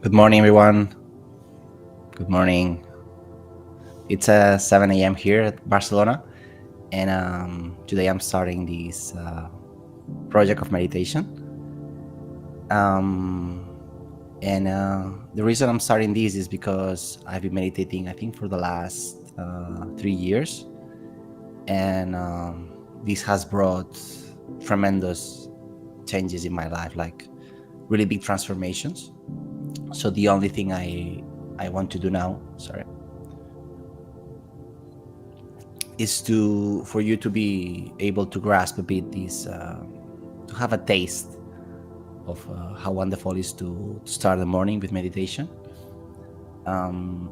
Good morning, everyone. Good morning. It's 7 a.m. here at Barcelona, and today I'm starting this project of meditation. Um, and the reason I'm starting this is because I've been meditating, I think, for the last 3 years, and this has brought tremendous changes in my life, like really big transformations. So the only thing I want to do now, sorry, is to for you to be able to grasp a bit this to have a taste of how wonderful it is to start the morning with meditation.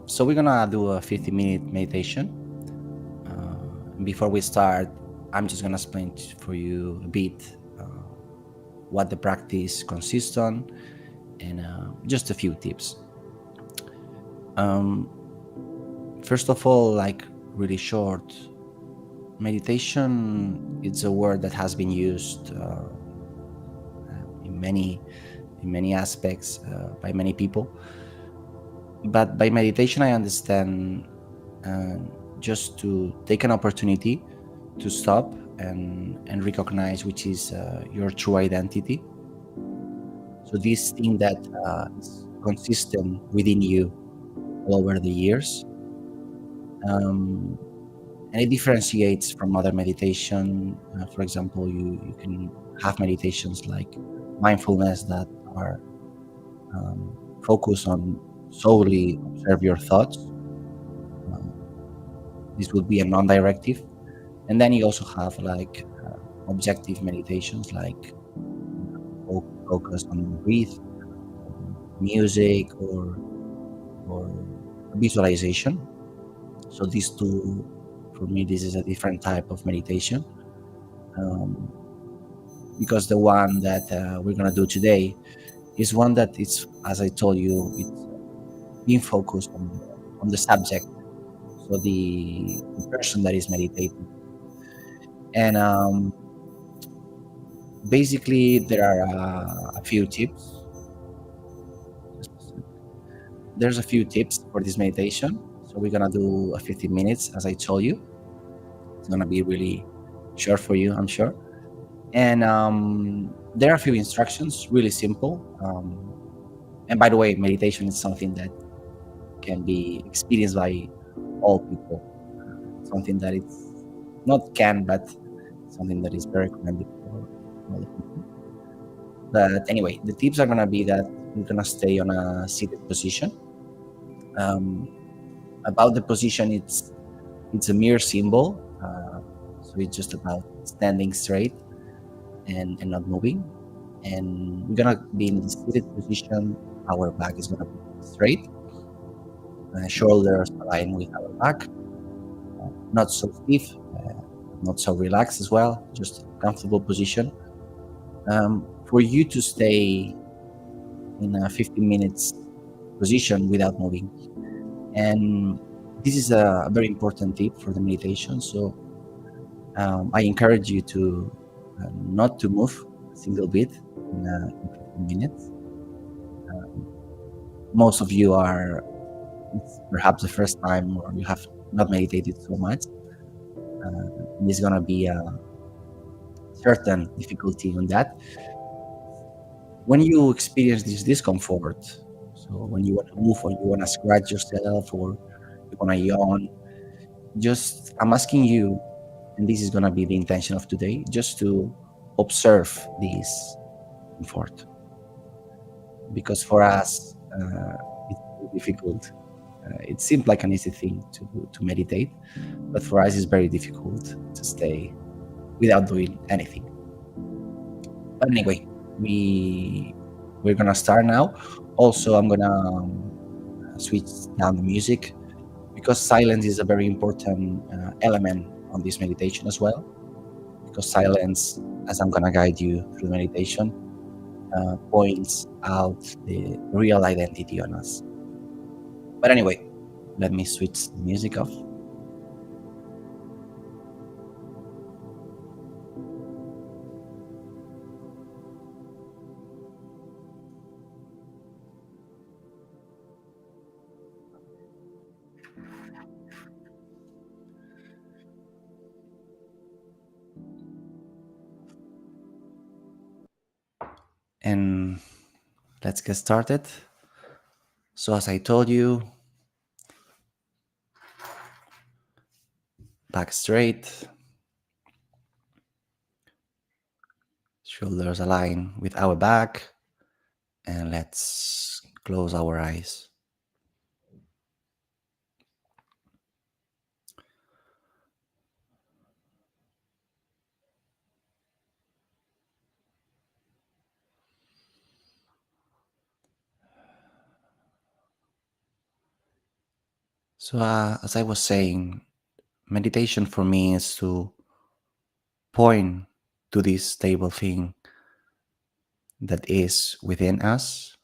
So we're gonna do a 50-minute meditation. Before we start, I'm just gonna explain for you a bit what the practice consists on, and just a few tips. um, First of all, like, really short, meditation, it's a word that has been used in many aspects by many people. But by meditation, I understand uh, just to take an opportunity to stop and recognize which is your true identity. So this thing that is consistent within you all over the years, um, and it differentiates from other meditation. For example, you can have meditations like mindfulness that are focus on solely observe your thoughts. Um, this would be a non-directive, and then you also have like objective meditations, like focus on breathe, music, or visualization. So these two, for me, this is a different type of meditation, um, because the one that we're gonna do today is one that it's, as I told you, it's being focused on the subject, so the person that is meditating. And basically, there are a few tips. Just a sec. There's a few tips for this meditation. So we're gonna do a 15 minutes, as I told you. It's gonna be really short for you, I'm sure. And there are a few instructions, really simple. And by the way, meditation is something that can be experienced by all people. Something that it's not can, but something that is very recommended for all the people. But anyway, the tips are gonna be that we're gonna stay on a seated position. Um, about the position, it's a mere symbol, so it's just about standing straight and not moving. And we're gonna be in the seated position. Our back is gonna be straight, shoulders aligned with our back, not so stiff, not so relaxed as well. Just comfortable position. For you to stay in a 15 minutes position without moving. And this is a very important tip for the meditation. So I encourage you to not to move a single bit in 15 minutes. Most of you are, it's perhaps the first time, or you have not meditated so much. There's going to be a certain difficulty on that. When you experience this discomfort, so when you want to move, or you want to scratch yourself, or you want to yawn, just, I'm asking you, and this is going to be the intention of today, just to observe this comfort. Because for us, it's very difficult. It seems like an easy thing to meditate, but for us, it's very difficult to stay without doing anything. But anyway, we're gonna start now. Also, I'm gonna switch down the music, because silence is a very important element on this meditation as well. Because silence, as I'm gonna guide you through the meditation, points out the real identity on us. But anyway, let me switch the music off. And let's get started. So, as I told you, back straight, shoulders align with our back, and let's close our eyes. So, as I was saying, meditation for me is to point to this stable thing that is within us,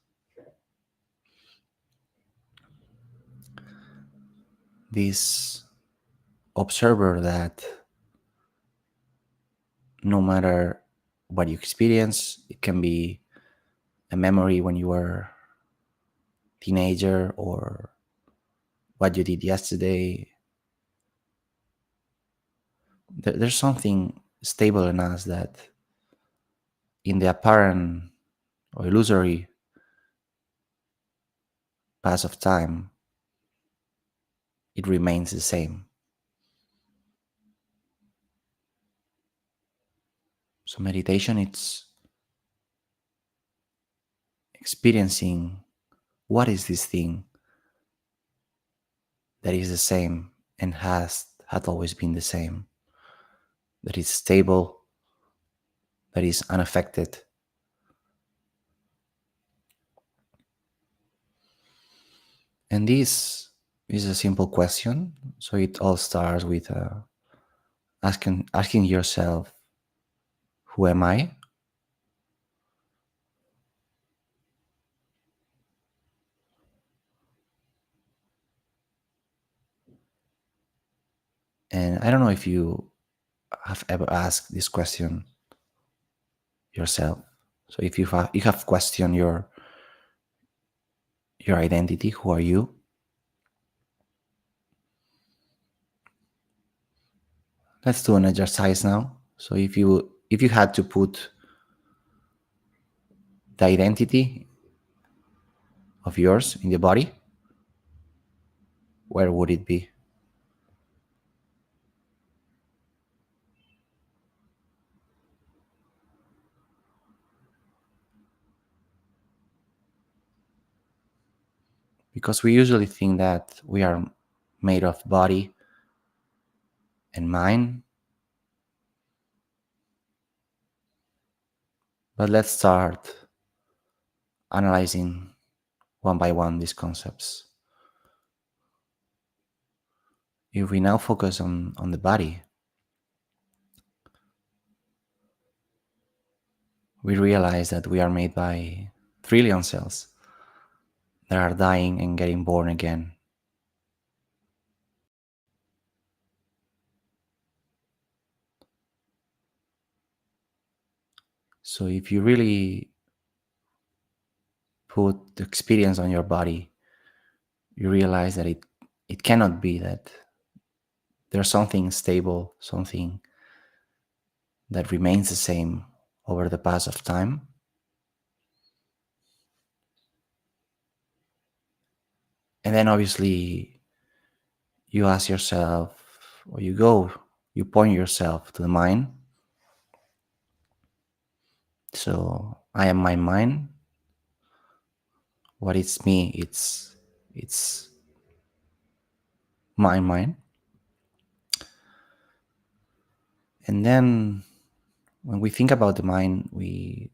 this observer that no matter what you experience, it can be a memory when you were teenager or what you did yesterday. There's something stable in us that in the apparent or illusory pass of time, it remains the same. So meditation, it's experiencing what is this thing that is the same and has had always been the same, that is stable, that is unaffected. And this is a simple question. So it all starts with asking yourself, who am I? And I don't know if you have ever asked this question yourself. So if you have questioned your identity, who are you? Let's do an exercise now. So if you had to put the identity of yours in the body, where would it be? Because we usually think that we are made of body and mind. But let's start analyzing one by one these concepts. If we now focus on the body, we realize that we are made by trillion cells that are dying and getting born again. So if you really put the experience on your body, you realize that it cannot be that there's something stable, something that remains the same over the pass of time. And then obviously you ask yourself, or you point yourself to the mind. So I am my mind. What is me? It's my mind. And then when we think about the mind, we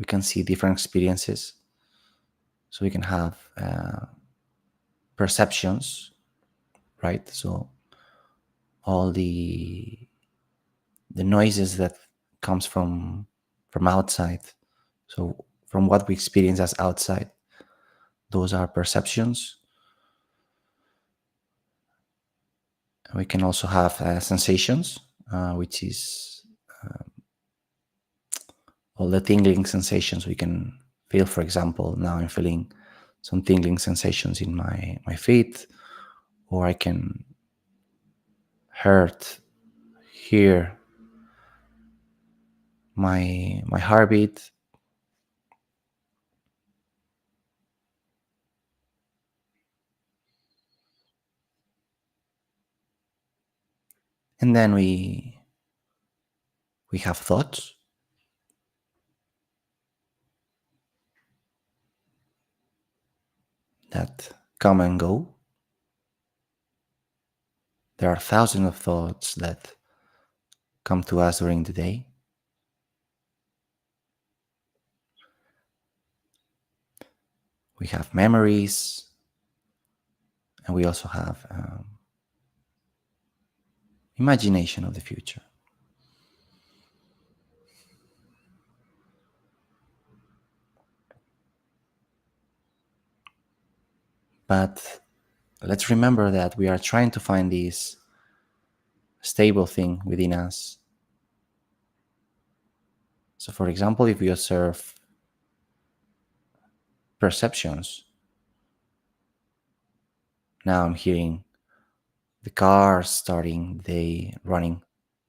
can see different experiences. So we can have perceptions, right? So all the noises that comes from outside. So from what we experience as outside, those are perceptions. We can also have sensations, which is all the tingling sensations we can feel. For example, now I'm feeling some tingling sensations in my feet, or I can hurt, hear my heartbeat. And then we have thoughts that come and go. There are thousands of thoughts that come to us during the day. We have memories, and we also have imagination of the future. But let's remember that we are trying to find this stable thing within us. So, for example, if we observe perceptions, now I'm hearing the car starting, they running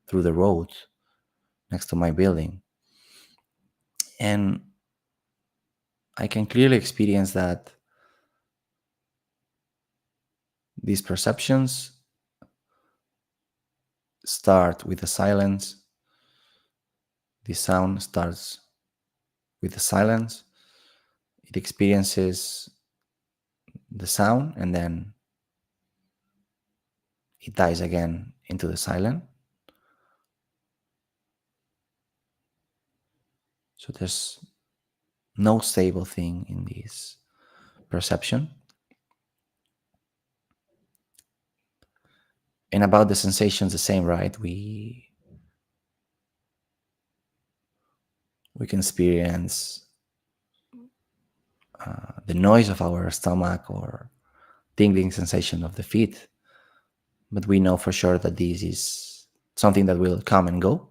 through the road next to my building. And I can clearly experience that these perceptions start with the silence. The sound starts with the silence. It experiences the sound and then it dies again into the silence. So there's no stable thing in this perception. And about the sensations, the same, right? We can experience the noise of our stomach or tingling sensation of the feet, but we know for sure that this is something that will come and go.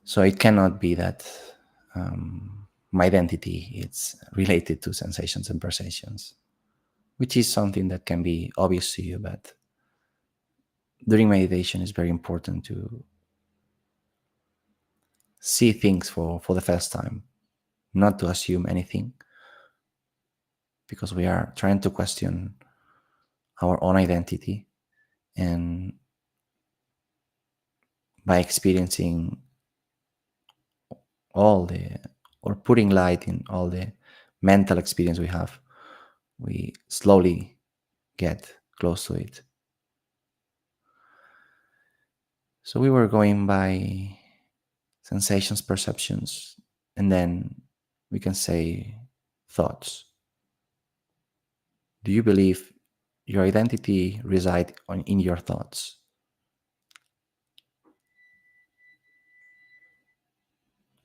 So it cannot be that my identity is related to sensations and perceptions, which is something that can be obvious to you, but during meditation it's very important to see things for the first time, not to assume anything, because we are trying to question our own identity. And by experiencing all the, or putting light in all the mental experience we have, we slowly get close to it. So we were going by sensations, perceptions, and then we can say thoughts. Do you believe your identity resides in your thoughts?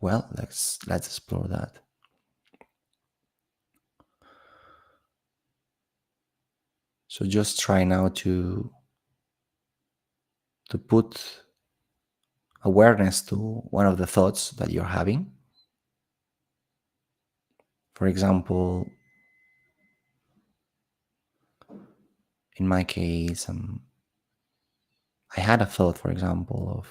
Well, let's explore that. So just try now to put awareness to one of the thoughts that you're having. For example, in my case, I had a thought, for example, of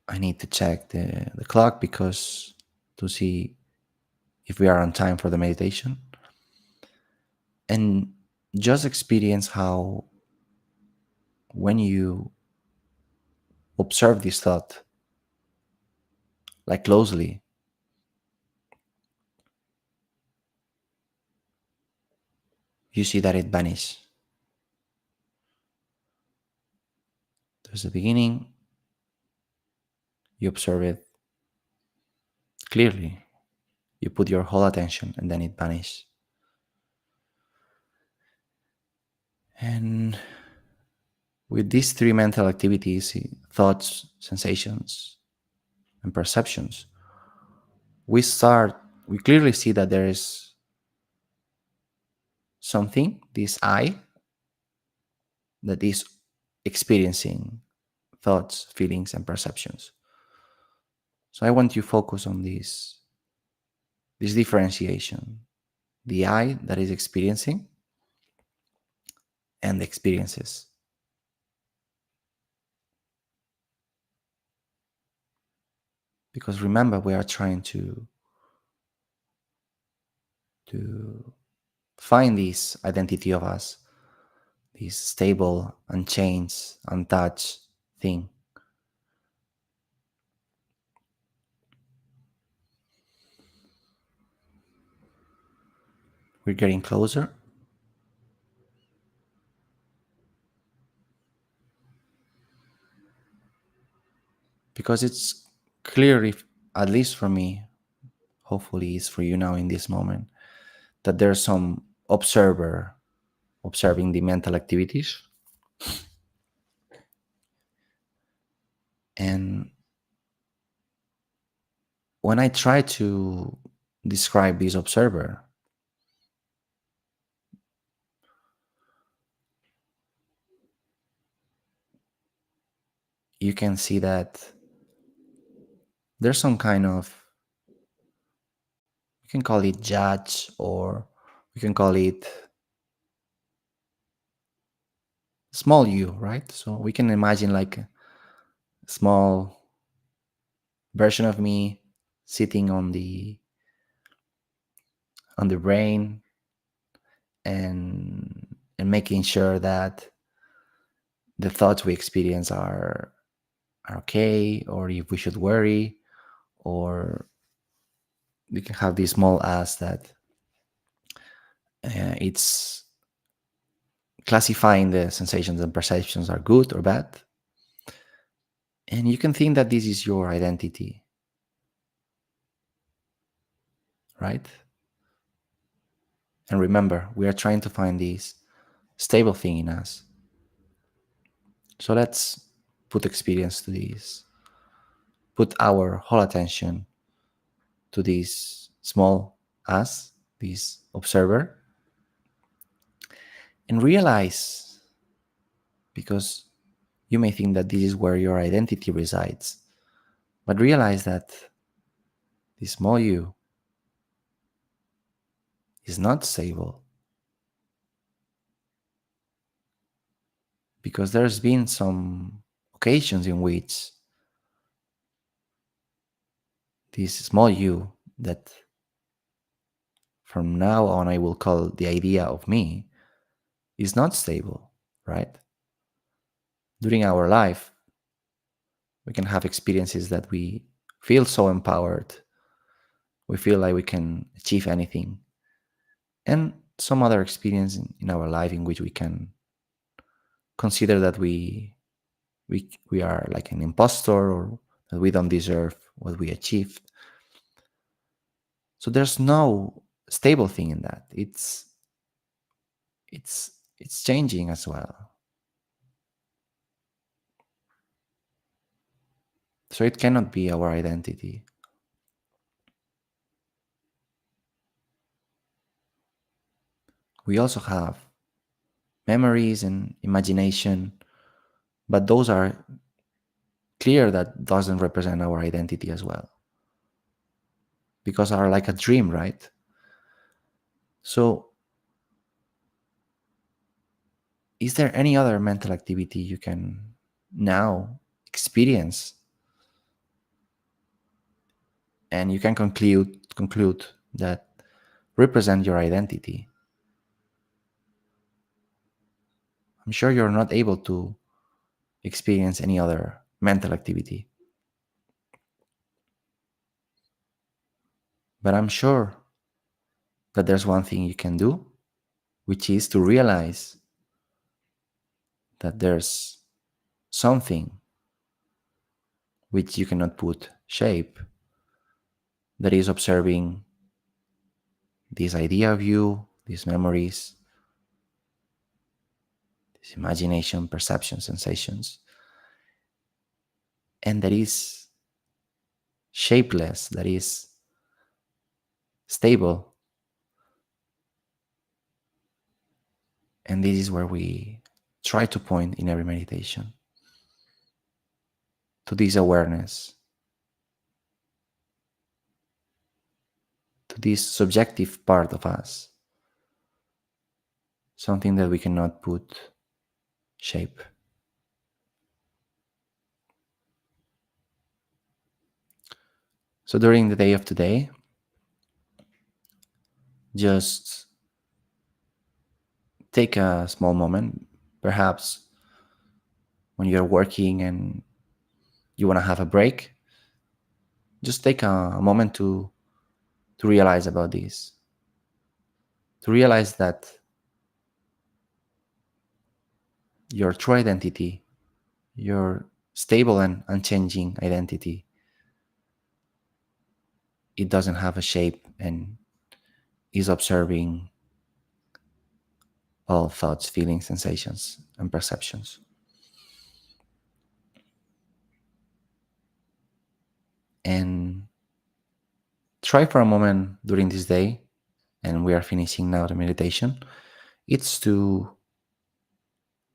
I need to check the clock because to see if we are on time for the meditation. And just experience how when you observe this thought like closely, you see that it vanishes. There's a beginning, you observe it clearly, you put your whole attention, and then it vanishes. And with these three mental activities, thoughts, sensations, and perceptions, we clearly see that there is something, this I, that is experiencing thoughts, feelings, and perceptions. So I want you to focus on this differentiation, the I that is experiencing and the experiences. Because remember, we are trying to find this identity of us, this stable, unchanged, untouched thing. We're getting closer because it's clear, if, at least for me, hopefully it's for you now in this moment, that there's some observer observing the mental activities. And when I try to describe this observer, you can see that there's some kind of, we can call it judge, or we can call it small you, right? So we can imagine like a small version of me sitting on the brain, and making sure that the thoughts we experience are okay, or if we should worry, or we can have this small us that it's classifying the sensations and perceptions are good or bad. And you can think that this is your identity, right? And remember, we are trying to find this stable thing in us. So let's put experience to this, put our whole attention to this small us, this observer, and realize, because you may think that this is where your identity resides, but realize that this small you is not stable, because there's been some occasions in which this small you, that from now on I will call the idea of me, is not stable, right? During our life, we can have experiences that we feel so empowered, we feel like we can achieve anything, and some other experience in our life in which we can consider that we are like an impostor, or that we don't deserve what we achieved. So there's no stable thing in that. It's changing as well. So it cannot be our identity. We also have memories and imagination, but those are clear that doesn't represent our identity as well, because are like a dream, right? So is there any other mental activity you can now experience, and you can conclude that represent your identity? I'm sure you're not able to experience any other mental activity, but I'm sure that there's one thing you can do, which is to realize that there's something which you cannot put shape, that is observing this idea of you, these memories, this imagination, perception, sensations, and that is shapeless, that is stable. And this is where we try to point in every meditation, to this awareness, to this subjective part of us, something that we cannot put shape. So during the day of today, just take a small moment, perhaps when you're working and you want to have a break, just take a moment to realize about this, to realize that your true identity, your stable and unchanging identity, it doesn't have a shape and is observing all thoughts, feelings, sensations, and perceptions. And try for a moment during this day, and we are finishing now the meditation, it's to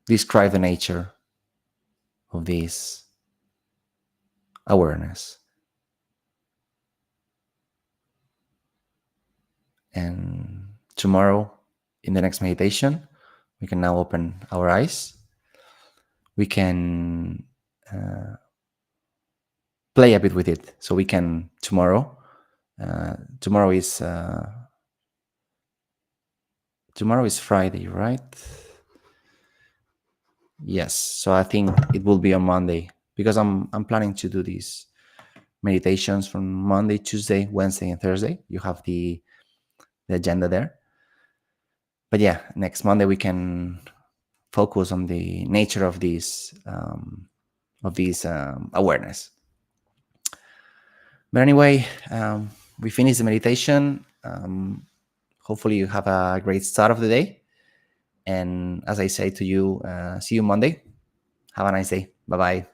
describe the nature of this awareness. And tomorrow, in the next meditation, we can now open our eyes. We can play a bit with it. So we can tomorrow is Friday, right? Yes. So I think it will be on Monday, because I'm planning to do these meditations from Monday, Tuesday, Wednesday, and Thursday. You have the agenda there. But yeah, next Monday we can focus on the nature of this awareness. But anyway, we finished the meditation. Hopefully you have a great start of the day. And as I say to you, see you Monday. Have a nice day. Bye bye.